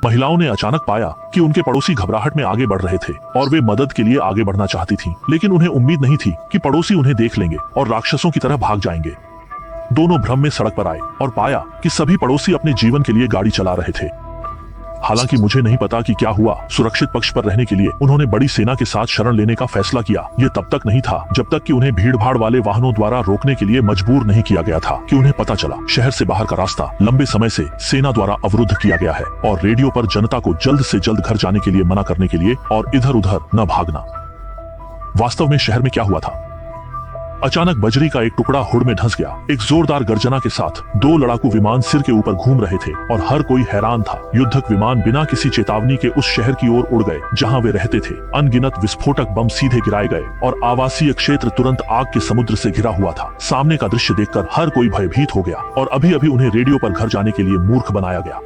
महिलाओं ने अचानक पाया कि उनके पड़ोसी घबराहट में आगे बढ़ रहे थे और वे मदद के लिए आगे बढ़ना चाहती थीं, लेकिन उन्हें उम्मीद नहीं थी कि पड़ोसी उन्हें देख लेंगे और राक्षसों की तरह भाग जाएंगे। दोनों भ्रम में सड़क पर आए और पाया कि सभी पड़ोसी अपने जीवन के लिए गाड़ी चला रहे थे। हालांकि मुझे नहीं पता कि क्या हुआ, सुरक्षित पक्ष पर रहने के लिए उन्होंने बड़ी सेना के साथ शरण लेने का फैसला किया। ये तब तक नहीं था जब तक कि उन्हें भीड़-भाड़ वाले वाहनों द्वारा रोकने के लिए मजबूर नहीं किया गया था कि उन्हें पता चला शहर से बाहर का रास्ता लंबे समय से सेना द्वारा अवरुद्ध किया गया है और रेडियो पर जनता को जल्द से जल्द घर जाने के लिए मना करने के लिए और इधर उधर न भागना। वास्तव में शहर में क्या हुआ था? अचानक बजरी का एक टुकड़ा हुड़ में धंस गया। एक जोरदार गर्जना के साथ 2 लड़ाकू विमान सिर के ऊपर घूम रहे थे और हर कोई हैरान था। युद्धक विमान बिना किसी चेतावनी के उस शहर की ओर उड़ गए जहां वे रहते थे। अनगिनत विस्फोटक बम सीधे गिराए गए और आवासीय क्षेत्र तुरंत आग के समुद्र से घिरा हुआ था। सामने का दृश्य देखकर हर कोई भयभीत हो गया और अभी अभी उन्हें रेडियो पर घर जाने के लिए मूर्ख बनाया गया।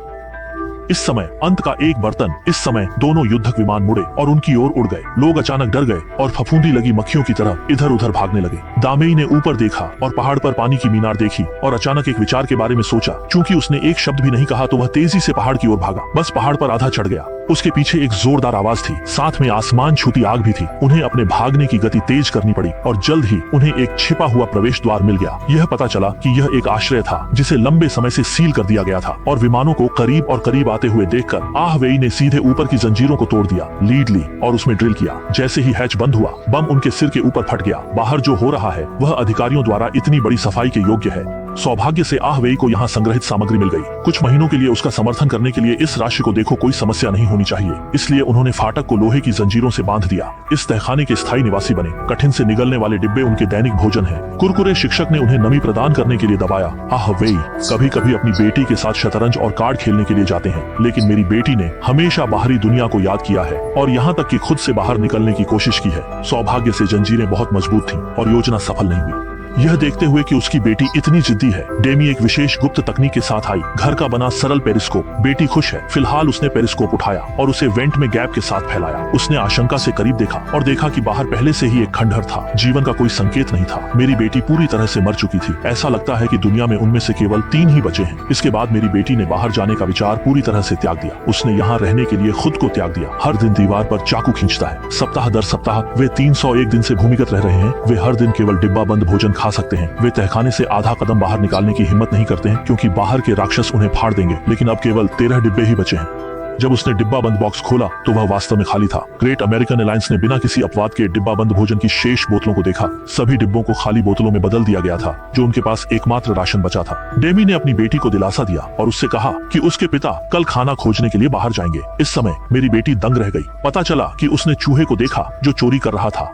इस समय अंत का एक बर्तन। इस समय दोनों युद्धक विमान मुड़े और उनकी ओर उड़ गए। लोग अचानक डर गए और फफूंदी लगी मक्खियों की तरह इधर उधर भागने लगे। दामेई ने ऊपर देखा और पहाड़ पर पानी की मीनार देखी और अचानक एक विचार के बारे में सोचा। चूंकि उसने एक शब्द भी नहीं कहा तो वह तेजी से पहाड़ की ओर भागा। बस पहाड़ पर आधा चढ़ गया। उसके पीछे एक जोरदार आवाज थी, साथ में आसमान छूती आग भी थी। उन्हें अपने भागने की गति तेज करनी पड़ी और जल्द ही उन्हें एक छिपा हुआ प्रवेश द्वार मिल गया। यह पता चला कि यह एक आश्रय था जिसे लंबे समय से सील कर दिया गया था और विमानों को करीब और करीब आते हुए देखकर आहवेई ने सीधे ऊपर की जंजीरों को तोड़ दिया, लीड ली और उसमें ड्रिल किया। जैसे ही हैच बंद हुआ, बम उनके सिर के ऊपर फट गया। बाहर जो हो रहा है वह अधिकारियों द्वारा इतनी बड़ी सफाई के योग्य है। सौभाग्य से आहवेई को यहाँ संग्रहित सामग्री मिल गई। कुछ महीनों के लिए उसका समर्थन करने के लिए इस राशि को देखो कोई समस्या नहीं होनी चाहिए, इसलिए उन्होंने फाटक को लोहे की जंजीरों से बांध दिया। इस तहखाने के स्थायी निवासी बने। कठिन से निगलने वाले डिब्बे उनके दैनिक भोजन है। कुरकुरे शिक्षक ने उन्हें नमी प्रदान करने के लिए दबाया। आहवेई कभी कभी अपनी बेटी के साथ शतरंज और कार्ड खेलने के लिए जाते हैं, लेकिन मेरी बेटी ने हमेशा बाहरी दुनिया को याद किया है और यहाँ तक कि खुद से बाहर निकलने की कोशिश की है। सौभाग्य से जंजीरें बहुत मजबूत थीं और योजना सफल नहीं हुई। यह देखते हुए कि उसकी बेटी इतनी जिद्दी है, डेमी एक विशेष गुप्त तकनीक के साथ आई। घर का बना सरल पेरिस्कोप। बेटी खुश है। फिलहाल उसने पेरिस्कोप उठाया और उसे वेंट में गैप के साथ फैलाया। उसने आशंका से करीब देखा और देखा कि बाहर पहले से ही एक खंडहर था। जीवन का कोई संकेत नहीं था। मेरी बेटी पूरी तरह से मर चुकी थी। ऐसा लगता है कि दुनिया में उनमें से केवल 3 ही बचे हैं। इसके बाद मेरी बेटी ने बाहर जाने का विचार पूरी तरह से त्याग दिया। उसने यहाँ रहने के लिए खुद को त्याग दिया। हर दिन दीवार पर चाकू खींचता है। सप्ताह दर सप्ताह वे 301 दिन से भूमिगत रह रहे हैं। वे हर दिन केवल डिब्बा बंद भोजन खा सकते हैं। वे तहखाने से आधा कदम बाहर निकालने की हिम्मत नहीं करते हैं क्योंकि बाहर के राक्षस उन्हें फाड़ देंगे। लेकिन अब केवल 13 डिब्बे ही बचे हैं। जब उसने डिब्बा बंद बॉक्स खोला तो वह वास्तव में खाली था। ग्रेट अमेरिकन अलायंस ने बिना किसी अपवाद के डिब्बा बंद भोजन की शेष बोतलों को देखा। सभी डिब्बों को खाली बोतलों में बदल दिया गया था, जो उनके पास एकमात्र राशन बचा था। डेमी ने अपनी बेटी को दिलासा दिया और उससे कहा कि उसके पिता कल खाना खोजने के लिए बाहर जाएंगे। इस समय मेरी बेटी दंग रह गई। पता चला कि उसने चूहे को देखा जो चोरी कर रहा था।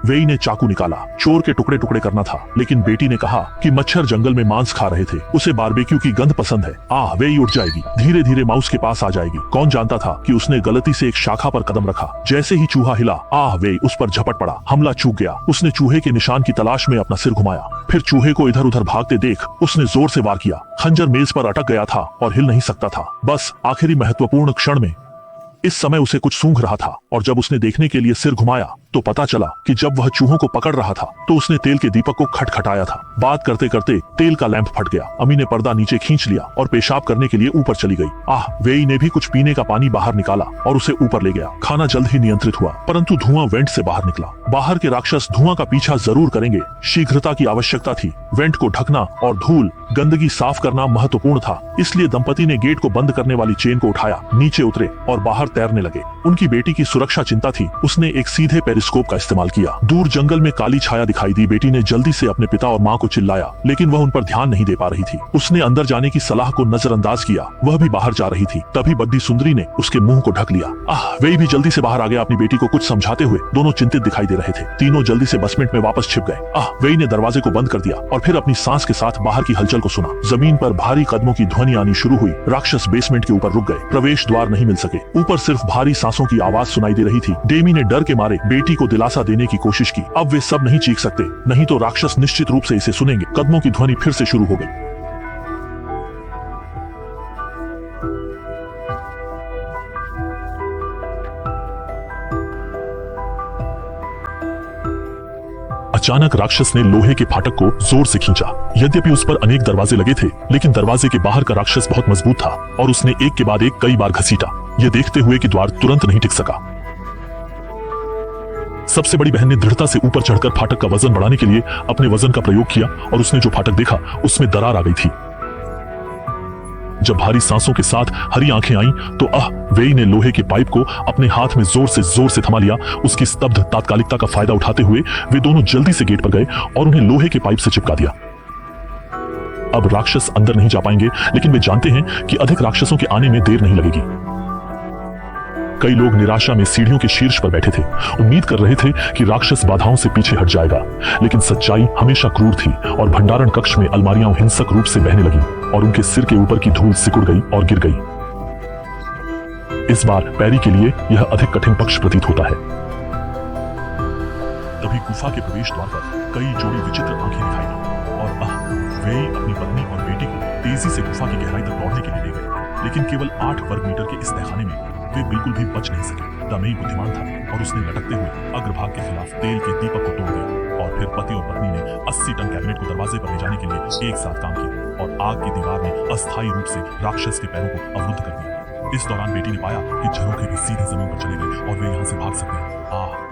वेई ने चाकू निकाला। चोर के टुकड़े टुकड़े करना था, लेकिन बेटी ने कहा कि मच्छर जंगल में मांस खा रहे थे, उसे बारबेक्यू की गंध पसंद है। वेई उठ जाएगी, धीरे धीरे माउस के पास आ जाएगी। कौन जानता था कि उसने गलती से एक शाखा पर कदम रखा। जैसे ही चूहा हिला, वेई उस पर झपट पड़ा। हमला चूक गया। उसने चूहे के निशान की तलाश में अपना सिर घुमाया। फिर चूहे को इधर उधर भागते देख उसने जोर से वार किया। खंजर मेज पर अटक गया था और हिल नहीं सकता था। बस आखिरी महत्वपूर्ण क्षण में इस समय उसे कुछ सूंघ रहा था और जब उसने देखने के लिए सिर घुमाया तो पता चला कि जब वह चूहों को पकड़ रहा था तो उसने तेल के दीपक को खटखटाया था। बात करते करते तेल का लैंप फट गया। अमी ने पर्दा नीचे खींच लिया और पेशाब करने के लिए ऊपर चली गई। वेई ने भी कुछ पीने का पानी बाहर निकाला और उसे ऊपर ले गया। खाना जल्द ही नियंत्रित हुआ, परंतु धुआं वेंट से बाहर निकला। बाहर के राक्षस धुआं का पीछा जरूर करेंगे। शीघ्रता की आवश्यकता थी। वेंट को ढकना और धूल गंदगी साफ करना महत्वपूर्ण था। इसलिए दंपति ने गेट को बंद करने वाली चेन को उठाया, नीचे उतरे और बाहर तैरने लगे। उनकी बेटी की सुरक्षा चिंता थी। उसने एक सीधे पेरिस्कोप का इस्तेमाल किया। दूर जंगल में काली छाया दिखाई दी। बेटी ने जल्दी से अपने पिता और माँ को चिल्लाया, लेकिन वह उन पर ध्यान नहीं दे पा रही थी। उसने अंदर जाने की सलाह को नजरअंदाज किया। वह भी बाहर जा रही थी। तभी बद्दी सुंदरी ने उसके मुंह को ढक लिया। वेई भी जल्दी से बाहर आ गया। अपनी बेटी को कुछ समझाते हुए दोनों चिंतित दिखाई दे रहे थे। तीनों जल्दी से बसमेंट में वापस छिप गए। वेई ने दरवाजे को बंद कर दिया और फिर अपनी सांस के साथ बाहर की हलचल को सुना। जमीन पर भारी कदमों की ध्वनि आनी शुरू हुई। राक्षस बेसमेंट के ऊपर रुक गए। प्रवेश द्वार नहीं मिल सके। ऊपर सिर्फ भारी सांसों की आवाज सुनाई दे रही थी। डेमी ने डर के मारे बेटी को दिलासा देने की कोशिश की। अब वे सब नहीं चीख सकते, नहीं तो राक्षस निश्चित रूप से इसे सुनेंगे। कदमों की ध्वनि फिर से शुरू हो गई। अचानक राक्षस ने लोहे के फाटक को जोर से खींचा। यद्यपि उस पर अनेक दरवाजे लगे थे, लेकिन दरवाजे के बाहर का राक्षस बहुत मजबूत था और उसने एक के बाद एक कई बार घसीटा। यह देखते हुए कि द्वार तुरंत नहीं टिक सका। सबसे बड़ी बहन ने दृढ़ता से ऊपर चढ़कर फाटक का वजन बढ़ाने के लिए अपने वजन का प्रयोग किया और उसने जो फाटक देखा उसमें दरार आ गई थी। जब भारी सांसों के साथ हरी आंखें आईं तो वेई ने लोहे के पाइप को अपने हाथ में जोर से थमा लिया। उसकी स्तब्ध तात्कालिकता का फायदा उठाते हुए वे दोनों जल्दी से गेट पर गए और उन्हें लोहे के पाइप से चिपका दिया। अब राक्षस अंदर नहीं जा पाएंगे, लेकिन वे जानते हैं कि अधिक राक्षसों के आने में देर नहीं लगेगी। कई लोग निराशा में सीढ़ियों के शीर्ष पर बैठे थे, उम्मीद कर रहे थे कि राक्षस बाधाओं से पीछे हट जाएगा, लेकिन सच्चाई हमेशा क्रूर थी और भंडारण कक्ष में अलमारियां हिंसक रूप से बहने लगी और उनके सिर के ऊपर की धूल सिकुड़ गई और गिर गई। इस बार पैरी के लिए यह अधिक कठिन पक्ष प्रतीत होता है। तभी गुफा के प्रवेश द्वार पर कई जोड़ी विचित्र आंखें दिखाई दी और वे अपनी पत्नी और बेटी को तेजी से गुफा की गहराई तक दौड़ने के लिए ले गए, लेकिन केवल 8 वर्ग मीटर के इस तहखाने में वे बिल्कुल भी बच नहीं सके। दमेई बुद्धिमान था और उसने लटकते हुए अग्रभाग के खिलाफ तेल के दीपक को तोड़ दिया और फिर पति और पत्नी ने 80 टन कैबिनेट को दरवाजे पर ले जाने के लिए एक साथ काम किया और आग की दीवार ने अस्थायी रूप से राक्षस के पैरों को अवरुद्ध कर दिया। इस दौरान बेटी ने पाया कि झरोखे भी सीधे जमीन पर चले गए और वे यहाँ से भाग सकते हैं।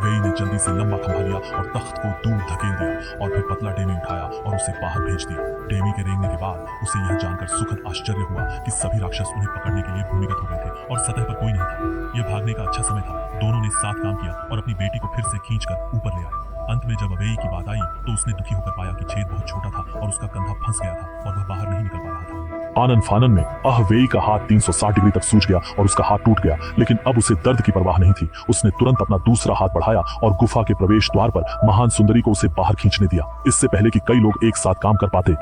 वेई ने जल्दी से लंबा खंभा लिया और तख्त को दूर धकेल दिया और फिर पतला डेमी उठाया और उसे बाहर भेज दिया। डेमी के रेंगने के बाद उसे यह जानकर सुखद आश्चर्य हुआ कि सभी राक्षस उन्हें पकड़ने के लिए भूमिगत हो गए थे और सतह पर कोई नहीं था। यह भागने का अच्छा समय था। दोनों ने साथ काम किया और अपनी बेटी को फिर से खींचकर ऊपर ले आए। अंत में जब वेई की बात आई तो उसने दुखी होकर पाया कि छेद बहुत छोटा था और उसका कंधा फंस गया था और वह बाहर नहीं निकल पा रहा था। आनन फानन में वेई का हाथ 360 डिग्री तक सूज गया और उसका हाथ टूट गया, लेकिन अब उसे दर्द की परवाह नहीं थी। उसने तुरंत अपना दूसरा हाथ बढ़ाया और गुफा के प्रवेश द्वार पर महान सुंदरी को उसे बाहर खींचने दिया। इससे पहले कि कई लोग एक साथ काम कर पाते,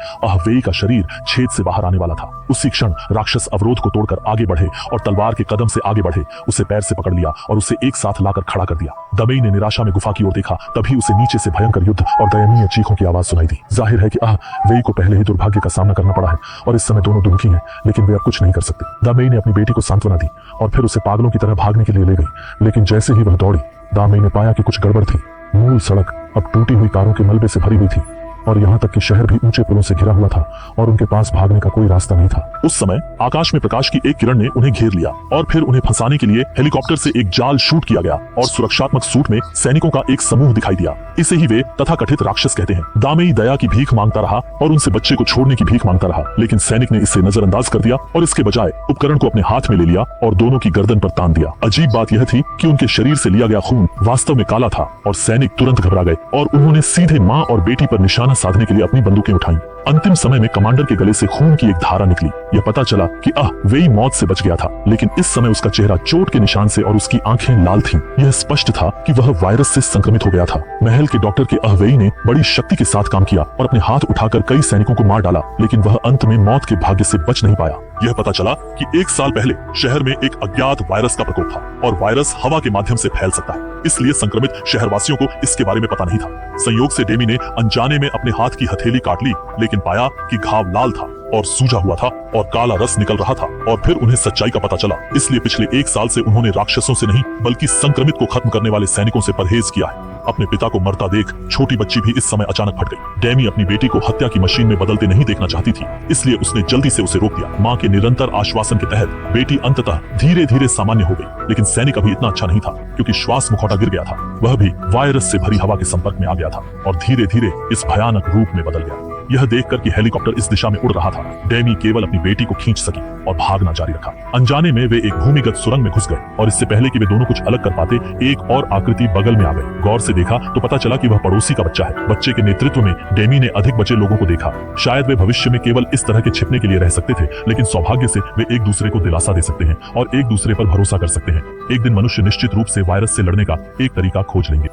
वेई का शरीर छेद से बाहर आने वाला था। उसी क्षण राक्षस अवरोध को तोड़कर आगे बढ़े और तलवार के कदम से आगे बढ़े, उसे पैर से पकड़ लिया और उसे एक साथ लाकर खड़ा कर दिया। दमेई ने निराशा में गुफा की ओर देखा, तभी उसे नीचे से भयंकर युद्ध और दयनीय चीखों की आवाज सुनाई दी। जाहिर है कि वेई को पहले ही दुर्भाग्य का सामना करना पड़ा है और इस समय दोनों दुखी हैं, लेकिन वे अब कुछ नहीं कर सकते। दामेई ने अपनी बेटी को सांत्वना दी और फिर उसे पागलों की तरह भागने के लिए ले गई, लेकिन जैसे ही वह दौड़ी, दामेई ने पाया कि कुछ गड़बड़ थी। मूल सड़क अब टूटी हुई कारों के मलबे से भरी हुई थी और यहाँ तक कि शहर भी ऊंचे पुलों से घिरा हुआ था और उनके पास भागने का कोई रास्ता नहीं था। उस समय आकाश में प्रकाश की एक किरण ने उन्हें घेर लिया और फिर उन्हें फंसाने के लिए हेलीकॉप्टर से एक जाल शूट किया गया और सुरक्षात्मक सूट में सैनिकों का एक समूह दिखाई दिया। इसे ही वे तथाकथित राक्षस कहते हैं। दामेई दया की भीख मांगता रहा और उनसे बच्चे को छोड़ने की भीख मांगता रहा, लेकिन सैनिक ने इसे नजरअंदाज कर दिया और इसके बजाय उपकरण को अपने हाथ में ले लिया और दोनों की गर्दन पर तान दिया। अजीब बात यह थी कि उनके शरीर से लिया गया खून वास्तव में काला था और सैनिक तुरंत घबरा गए और उन्होंने सीधे माँ और बेटी पर निशाना साधने के लिए अपनी बंदूकें उठाई। अंतिम समय में कमांडर के गले से खून की एक धारा निकली। यह पता चला कि वेई मौत से बच गया था, लेकिन इस समय उसका चेहरा चोट के निशान से और उसकी आंखें लाल थीं। यह स्पष्ट था कि वह वायरस से संक्रमित हो गया था। महल के डॉक्टर के वेई ने बड़ी शक्ति के साथ काम किया और अपने हाथ उठाकर कई सैनिकों को मार डाला, लेकिन वह अंत में मौत के भाग्य से बच नहीं पाया। यह पता चला कि 1 साल पहले शहर में एक अज्ञात वायरस का प्रकोप था और वायरस हवा के माध्यम से फैल सकता है, इसलिए संक्रमित शहरवासियों को इसके बारे में पता नहीं था। संयोग से डेमी ने अनजाने में अपने हाथ की हथेली काट ली, लेकिन पाया कि घाव लाल था और सूजा हुआ था और काला रस निकल रहा था और फिर उन्हें सच्चाई का पता चला। इसलिए पिछले 1 साल से उन्होंने राक्षसों से नहीं बल्कि संक्रमित को खत्म करने वाले सैनिकों से परहेज किया है। अपने पिता को मरता देख छोटी बच्ची भी इस समय अचानक फट गई। डेमी अपनी बेटी को हत्या की मशीन में बदलते नहीं देखना चाहती थी, इसलिए उसने जल्दी से उसे रोक दिया। माँ के निरंतर आश्वासन के तहत बेटी अंततः धीरे धीरे सामान्य हो गई, लेकिन सैनिक अभी इतना अच्छा नहीं था क्योंकि श्वास मुखौटा गिर गया था। वह भी वायरस से भरी हवा के संपर्क में आ गया था और धीरे धीरे इस भयानक रूप में बदल गया। यह देखकर कि हेलीकॉप्टर इस दिशा में उड़ रहा था, डेमी केवल अपनी बेटी को खींच सकी और भागना जारी रखा। अनजाने में वे एक भूमिगत सुरंग में घुस गए और इससे पहले कि वे दोनों कुछ अलग कर पाते, एक और आकृति बगल में आ गई। गौर से देखा तो पता चला कि वह पड़ोसी का बच्चा है। बच्चे के नेतृत्व में डेमी ने अधिक बचे लोगों को देखा। शायद वे भविष्य में केवल इस तरह के छिपने के लिए रह सकते थे, लेकिन सौभाग्य से वे एक दूसरे को दिलासा दे सकते हैं और एक दूसरे पर भरोसा कर सकते हैं। एक दिन मनुष्य निश्चित रूप से वायरस से लड़ने का एक तरीका खोज लेंगे।